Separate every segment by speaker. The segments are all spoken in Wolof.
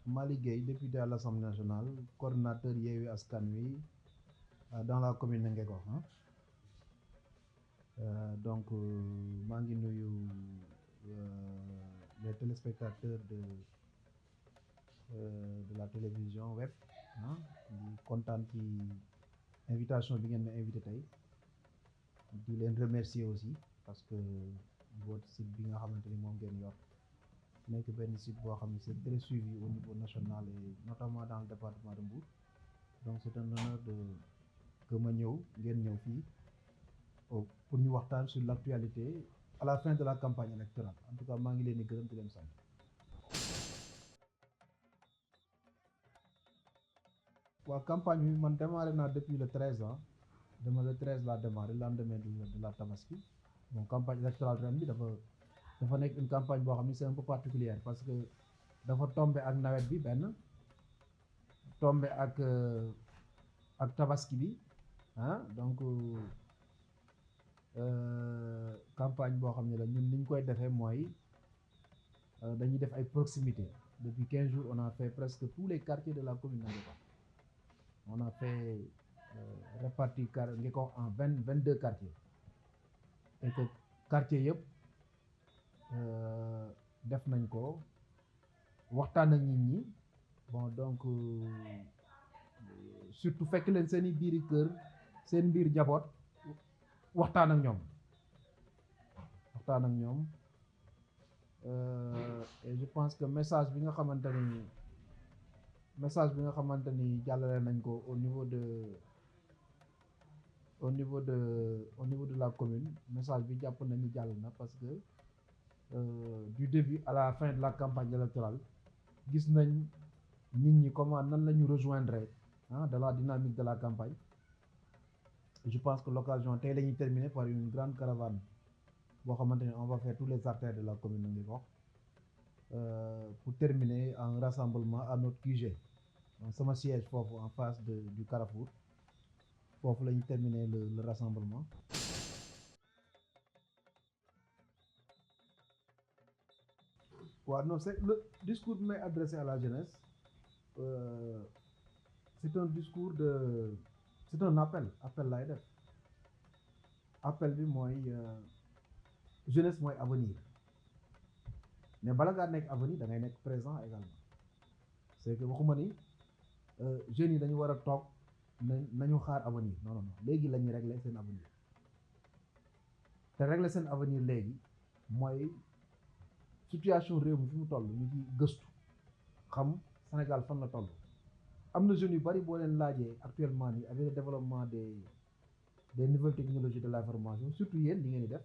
Speaker 1: Malick Gueye, député à l'Assemblée nationale, coordinateur Yewwi Askan Wi dans la commune de Nguékokh. Donc maa ngi nuyu les téléspectateurs de la télévision web di kontaan ci invitation bi ngeen ma invité tey di leen remercier aussi parce que votre site bi nga xamante ni moom ngeen yor nekk benn site boo xam ne c'est très suivi au niveau national et notamment dans le département de Mbour. Donc c'est un honneur de que ma ñëw ngeen ñëw fii pour ñu waxtaan sur l'actualité à la fin de la campagne électorale. En tout cas maa ngi leen di gërëm di leen sant. waaw campagne bi man démarré naa depuis le 13 ans le 13 laa démarré lendemain de la Tabaski. Bon campagne électorale ren bi dafa nekk une campagne boo xam ne c'est un peu particulière parce que dafa tombé ak nawet bi benn tombé ak Tabaski bi donc campagne boo xam ne la ñun ni ñu koy defee mooy dañuy def ay proximité. Depuis 15 jours on a fait presque tous les quartiers de la commune de Nguékokh. On a fait répartir Nguékokh en 22 quartiers et que quartier yëpp def nañ ko waxtaan ak nit ñi bon donc surtout fekk leen seen i biiri kër seen biir jaboot waxtaan ak ñoom et je pense que message bi nga xamante ni jàllale nañ ko au niveau de la commune message bi jàpp nañu jàll na parce que du début à la fin de la campagne électorale gis nañ nit ñi comment nan la ñu rejoindre de la dynamique de la campagne. Je pense que l'occasion tey la ñuy terminer par une grande caravane boo xamante ne on va faire tous les artères de la commune de Nguékokh pour terminer en rassemblement à notre QG. Donc sama siège foofu en face du Carrefour foofu la ñuy terminer le rassemblement. waaw non c'est le discours bi may adressé à la jeunesse c'est un discours c'est un appel laay def appel bi mooy jeunesse mooy avenir mais bala ngaa nekk avenir da ngay nekk présent également. C'est que waxuma ni jeunes yi dañu war a toog nañu xaar avenir non léegi la ñuy régler seen avenir te régler seen avenir léegi mooy situation réew mi fi mu toll ñu ci gëstu xam Sénégal fan la toll. am na jeunes yu bari boo leen laajee actuellement nii avec le développement des nouvelles technologies de l'information surtout yéen li ngeen di def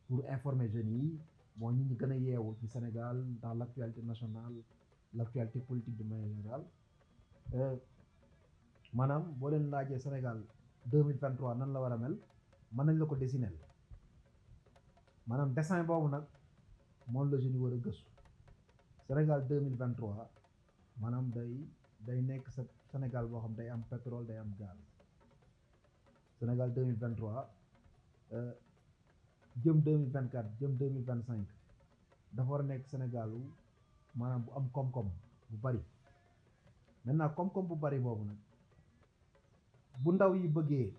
Speaker 1: pour informer jeunes yi bon ñi gën a yeewu ci Sénégal dans l'actualité nationale l'actualité politique de manière générale maanaam boo leen laajee Sénégal 2023 nan la war a mel mën nañ la ko dessiner maanaam dessin boobu nag moom la jeunes yi war a gëstu. Sénégal 2023 maanaam day nekk sa Sénégal boo xam day am pétrole day am gaz. Sénégal 2023 jëm 2024 jëm 2025 dafa war a nekk Sénégal maanaam bu am koom-koom bu bari. Maintenant koom-koom bu bari boobu nag bu ndaw yi bëggee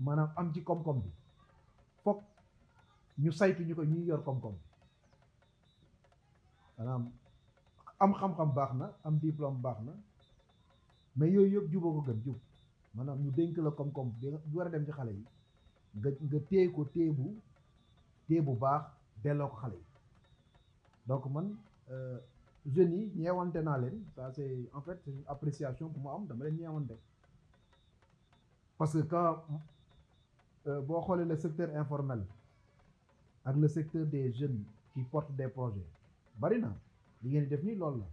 Speaker 1: maanaam am ci koom-koom bi fokk ñu saytu ñu ko ñuy yor koom-koom maanaam am xam-xam baax na am diplôme baax na mais yooyu yëpp juboo ko gën jub maanaam ñu dénk la koom-koom bi war a dem ci xale yi nga téye ko téye bu baax delloo ko xale yi. Donc man jeunes yi ñeewante naa leen ça c'est en fait c'est une appréciation bu mu am dama leen ñeewante parce que quand boo xoolee le secteur informel ak le secteur des jeunes qui portent des projets bari na li ngeen di def nii loolu la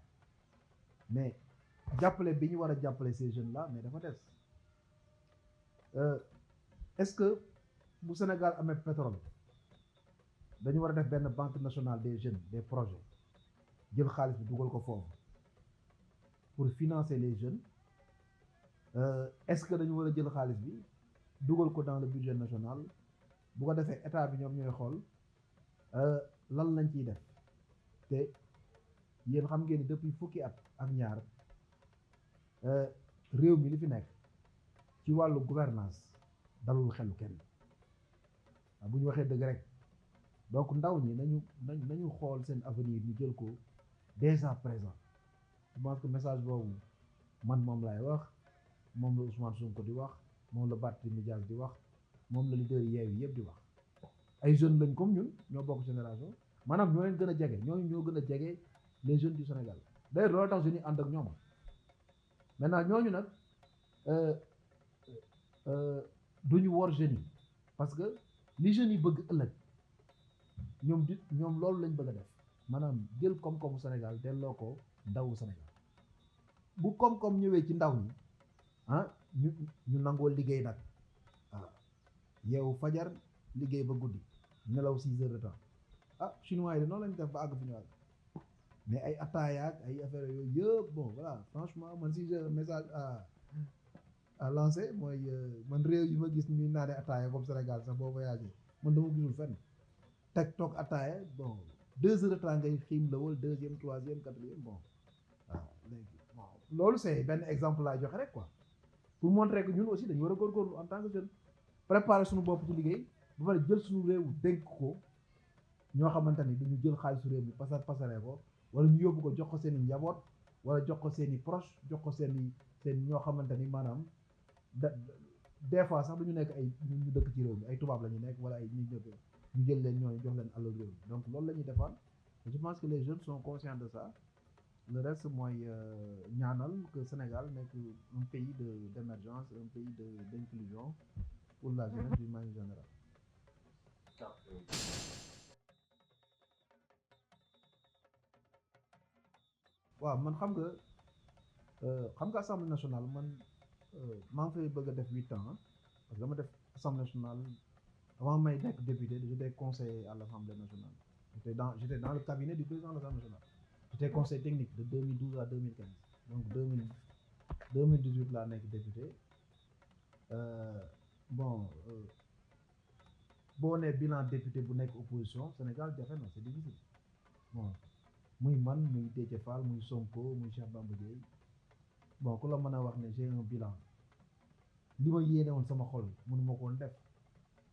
Speaker 1: mais jàppale bi ñu war a jàppale ces jeunes là mais dafa des est-ce que bu Sénégal amee pétrole dañu war a def benn banque nationale des jeunes des projets jël xaalis bi dugal ko foofu pour financer les jeunes est-ce que dañu war a jël xaalis bi dugal ko dans le budget national bu ko defee état bi ñoom ñooy xool lan lañ ciy def te yéen xam ngeen ni depuis fukki at ak ñaar réew mi li fi nekk ci wàllu gouvernance dalul xelu kenn waaw bu ñu waxee dëgg rek donc ndaw ñi nañu xool seen avenir ñu jël ko déjà présent. Je pense que message boobu man moom laay wax moom la Ousmane Sonko di wax moom la Barthélémy Dias di wax moom la leader Yewwi yëpp di wax ay jeunes lañ comme ñun ñoo bokk génération maanaam ñoo leen gën a jege ñoo gën a jege les jeunes du Sénégal d'ailleurs loolu tax jeunes yi ànd ak ñoom maintenant ñooñu nag duñu wor jeunes yi parce que li jeunes yi bëgg ëllëg ñoom loolu lañ bëgg a def maanaam jël koom-koomu Sénégal delloo ko ndawu Sénégal bu koom-koom ñëwee ci ndaw ñi ah ñu nangoo liggéey nag waaw yeewu fajar liggéey ba guddi nelaw 6 heures de temps ah chinois yi de noonu lañ def ba àgg fi ñu àgg mais ay ataaya ak ay affaires yooyu yëpp bon voilà franchement man si j'ai un message à lancer mooy man réew yi ma gis ñuy naane ataaya comme Sénégal sax boo voyagé man dama gisul fenn teg toog ataaya bon 2 heures de temps ngay xiim la wala deuxième troisième quatrième bon waaw léegi bon loolu c'est benn exemple laa joxe rek quoi pour montrer que ñun aussi dañu war a góorgóorlu en tant que jeune préparer suñu bopp ci liggéey ba pare jël suñu réew dénk ko ñoo xamante ni duñu jël xaalisu réew mi pasaree ko wala ñu yóbbu ko jox ko seen i njaboot wala jox ko seen i proche jox ko seen ñoo xamante ni maanaam des fois sax duñu nekk ay ñu dëkk ci réew mi ay tubaab la ñu nekk wala ay ñu jël leen ñooñu jox leen alal réew mi donc loolu la ñuy defaan je pense que les jeunes sont conscients de ça le reste mooy ñaanal que Sénégal nekk un pays d'émergence un pays d'inclusion pour la jeunesse d'une manière générale. waaw man xam nga assemblée nationale man maa ngi fay bëgg a def 8 ans parce que dama def assemblée nationale avant may nekk député j'étais conseiller à l'assemblée nationale j'étais dans le cabinet du président de l'assemblée nationale j'étais conseiller technique de 2012 à 2015 donc 2018 laa nekk député boo nee bilan député bu nekk opposition Sénégal jafe na c'est difficile bon muy man muy Déthié Fall muy Sonko muy Cheikh Bamba Dièye bon ku la mën a wax ne j'ai un bilan li ma yéene woon sama xol mënu ma ko woon def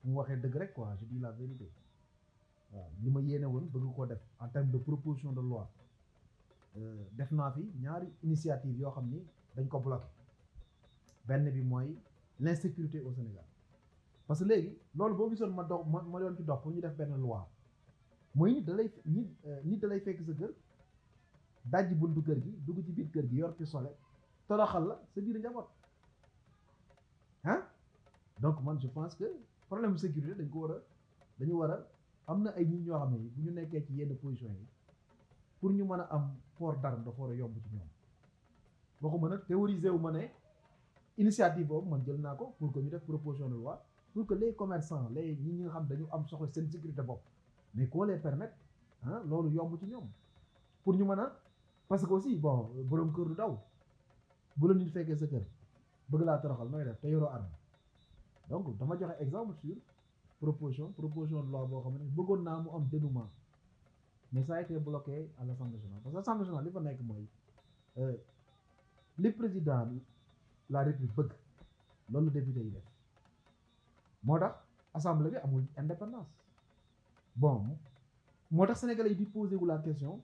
Speaker 1: mu waxee dëgg rek quoi je dis la vérité waaw li ma yéene woon bëgg koo def en termes de proposition de loi def naa fi ñaari initiative yoo xam ni dañ ko bloqué benn bi mooy l'insécurité au Sénégal parce que léegi loolu boo gisoon ma doon ci dox pour ñu def benn loi mooy nit da lay fekk sa kër dajji buntu kër gi dugg ci biir kër gi yor pistolet toroxal la sa biir njaboot ah donc man je pense que problème sécurité dañu war a am na ay nit ñoo xam ne bu ñu nekkee ci yenn position yi pour ñu mën a am port d'arme dafa war a yomb ci ñoom waxuma nag théoriser wu ma ne initiative boobu man jël naa ko pour que ñu def proposition de loi pour que les commerçants ñi nga xam dañu am soxla seen sécurité bopp mais qu'on les permette loolu yomb ci ñoom pour ñu mën a parce que aussi bon borom kër du daw bu la nit fekkee sa kër bëgg laa toroxal nooy def te yoroo arme donc dama joxe exemple sur proposition de loi boo xam ne bëggoon naa mu am dénouement mais ça a été bloqué à l'Assemblée nationale parce que l'Assemblée nationale li fa nekk mooy li président la République bëgg loolu député yi def moo tax assemblée bi amul indépendance bon moo tax sénégalais yi di poser wu la question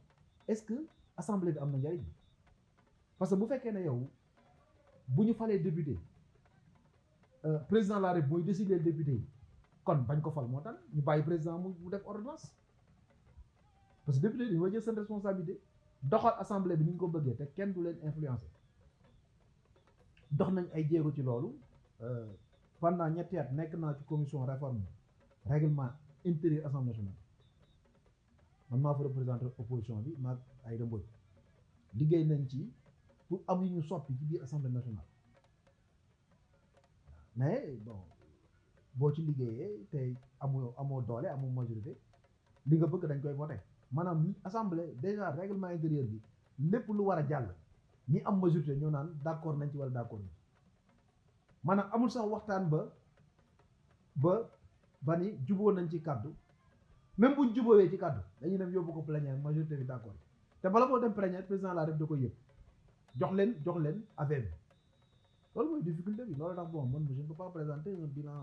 Speaker 1: est-ce que assemblée bi am na njariñ parce que bu fekkee ne yow bu ñu falee député président de la République mooy décider député yi kon bañ ko fal moo tax ñu bàyyi président mu def ordonnance parce que député yi dañu war jël seen responsabilité doxal assemblée bi ni ñu ko bëggee te kenn du leen influencer dox nañ ay jéego ci loolu pendant ñetti at nekk naa ci commission réforme règlement intérieur assemblée nationale man maa fa représenté opposition bi maag ay rëmbëj liggéey nañ ci pour am yu ñu soppi ci biir assemblée nationale mais bon boo ci liggéeyee te amoo doole amoo majorité li nga bëgg dañ koy voté maanaam assemblée déjà règlement intérieur bi lépp lu war a jàll ñi am majorité ñoo naan d'accord nañ ci wala d'accord nañ maanaam amul sax waxtaan ba ni juboo nañ ci kàddu même buñ jubóowee ci kàddu dañuy dem yóbbu ko plénière majorité bi d'accord te bala moo dem plénière président la def da koy yëg jox leen affaire bi loolu mooy difficulté bi loolu tax bon man je ne peux pas présenter un bilan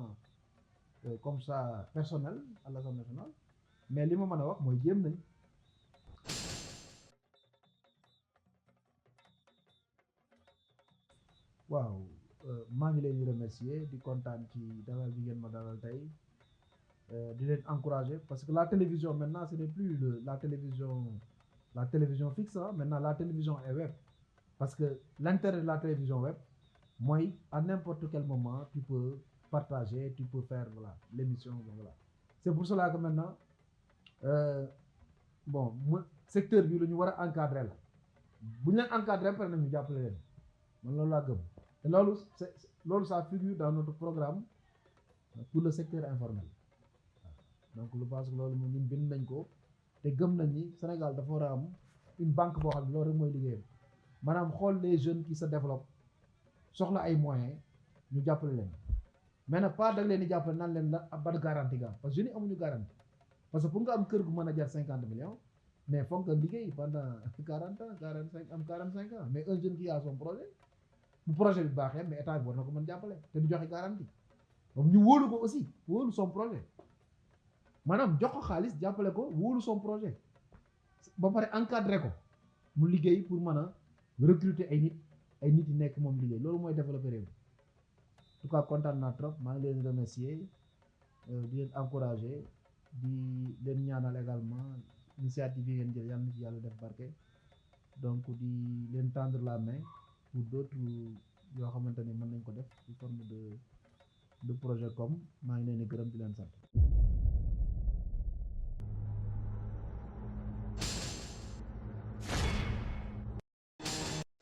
Speaker 1: comme ça personnel à l'Assemblée nationale mais li ma mën a wax mooy jéem nañ. waaw maa ngi leen di remercier di kontaan ci dalal bi ngeen ma dalal tey di leen encourager parce que la télévision maintenant ce n'est plus la télévision fixe maintenant la télévision est web parce que l'intérêt de la télévision web mooy à n'importe quel moment tu peux partager tu peux faire voilà l'émission voilà c'est pour cela que maintenant bon secteur bi lu ñu war a encadrer la bu ñu leen encadrer par na ñu jàppale leen man loolu laa gëm te loolu ça figure dans notre programme pour le secteur informel donc je pense que loolu moom ñun bind nañ ko te gëm nañ ni Sénégal dafa war a am une banque boo xam ne loolu rek mooy liggéeyam maanaam xool les jeunes qui se développent soxla ay moyens ñu jàppale leen mais nag pas dag leen di jàppale naan leen la ban garantie nga parce que jeunes yi amuñu garantie parce que pour nga am kër gu mën a jar 50 millions mais foog nga liggéey pendant 40 ans 45 ans mais un jeune qui a son projet bu projet bi baaxee mais état bi war na ko mën jàppale te du joxe garantie donc ñu wóolu ko aussi wóolu son projet maanaam jox ko xaalis jàppale ko wóolu son projet ba pare encadré ko mu liggéey pour mën a recruter ay nit yi nekk moom liggéey loolu mooy développer réew en tout cas kontaan naa trop maa ngi leen remercier di leen encourager di leen ñaanal également initiative yi ngeen jël yàlla na ci yàlla def barke donc di leen tendre la main pour d'autres yoo xamante ni mën nañ ko def sous forme de projet comme maa ngi leen di gërëm di leen sant